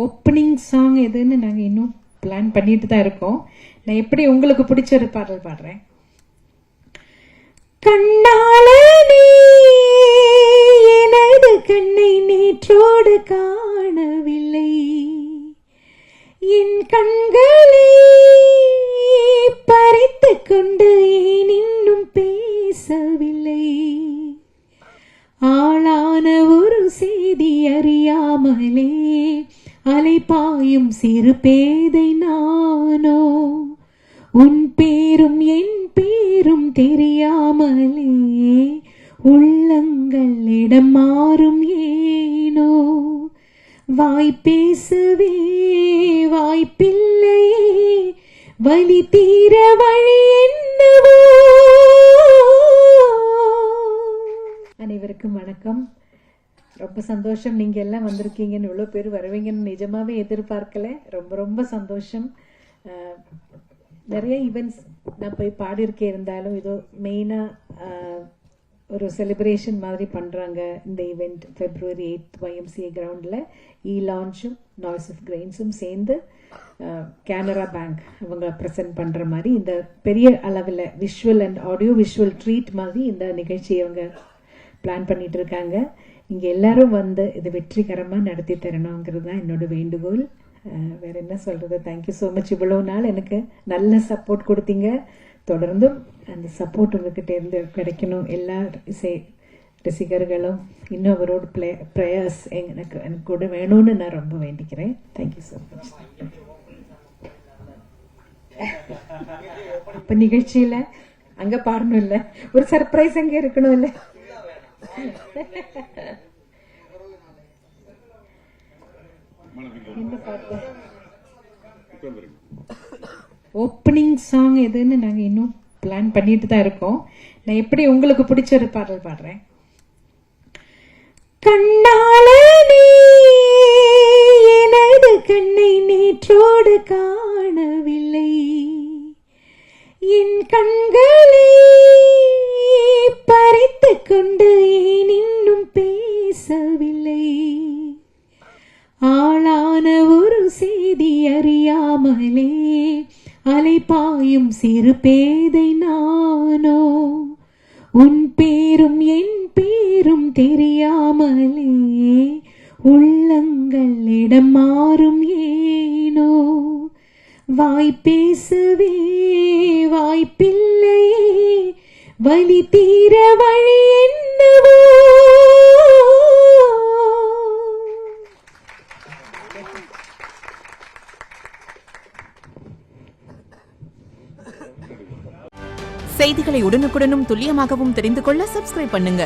Opening song எதுன்னு நாங்கள் இன்னும் பிளான் பண்ணிட்டு தான் இருக்கோம். நான் எப்படி உங்களுக்கு பிடிச்ச ஒரு பாடல் பாடுறேன். கண்ணாளனே எனது கண்ணை நேற்றோடு காணவில்லை, என் கண்களை பறித்து கொண்டு ஏன் இன்னும் பேசவில்லை, ஆளான ஒரு செய்தி அறியாமலே அலைபாயும் சிறு பேதை நானோ, உன் பேரும் என் பேரும் தெரியாமலே உள்ளங்கள் இடம் மாறும் ஏனோ, வாய் பேசவே வாய்ப்பில்லையே வலி தீர வழி என்னவோ. அனைவருக்கும் வணக்கம். ரொம்ப சந்தோஷம் நீங்க எல்லாம் வந்திருக்கீங்கன்னு, இவ்வளோ பேர் வருவீங்கன்னு நிஜமாவே எதிர்பார்க்கல. ரொம்ப ரொம்ப சந்தோஷம். நிறைய ஈவெண்ட்ஸ் நான் போய் பாடியிருக்கே, இருந்தாலும் இதோ மெயினாக ஒரு செலிப்ரேஷன் மாதிரி பண்ணுறாங்க இந்த ஈவெண்ட். February 8th YMCA கிரவுண்டில் லான்ச்சும் நாய்ஸ் ஆஃப் கிரெயின்ஸும் சேர்ந்து கேனரா பேங்க் அவங்க ப்ரெசென்ட் பண்ணுற மாதிரி இந்த பெரிய அளவில் visual and audio visual treat மாதிரி இந்த நிகழ்ச்சியை அவங்க பிளான் பண்ணிட்டு இருக்காங்க. இங்கே எல்லாரும் வந்து இது வெற்றிகரமாக நடத்தி தரணுங்கிறது தான் என்னோட வேண்டுகோள். வேற என்ன சொல்றது. Thank you so much. இவ்வளோ நாள் எனக்கு நல்ல சப்போர்ட் கொடுத்தீங்க. தொடர்ந்தும் அந்த சப்போர்ட் உங்ககிட்ட இருந்து கிடைக்கணும். எல்லா இசை ரசிகர்களும் இன்னும் அவரோட ப்ரேயர்ஸ் எனக்கு கூட வேணும்னு நான் ரொம்ப வேண்டிக்கிறேன். Thank you so much. அப்ப நிகழ்ச்சியில அங்க பாடணும் இல்ல, ஒரு சர்ப்ரைஸ் அங்க இருக்கணும் இல்ல. ஓப்பனிங் சாங் எதுன்னு நாங்க இன்னும் பிளான் பண்ணிட்டு தான் இருக்கோம். நான் எப்படி உங்களுக்கு பிடிச்ச ஒரு பாடல் பாடுறேன். கண்ணாளனே எனது கண்ணை நேற்றோடு காணவில்லை, என் கண்களை பறித்து கொண்டு ஏன் இன்னும் பேசவில்லை, ஆளான ஒரு செய்தி அறியாமலே அலைபாயும் சிறு பேதை நானோ, உன் பேரும் என் பேரும் தெரியாமலே உள்ளங்கள் இடம் மாறும் ஏனோ, வாய் பேசவே வாய்ப்பில்லையே வலி தீர வழி என்னவோ. செய்திகளை உடனுக்குடனும் துல்லியமாகவும் தெரிந்து கொள்ள சப்ஸ்கிரைப் பண்ணுங்க.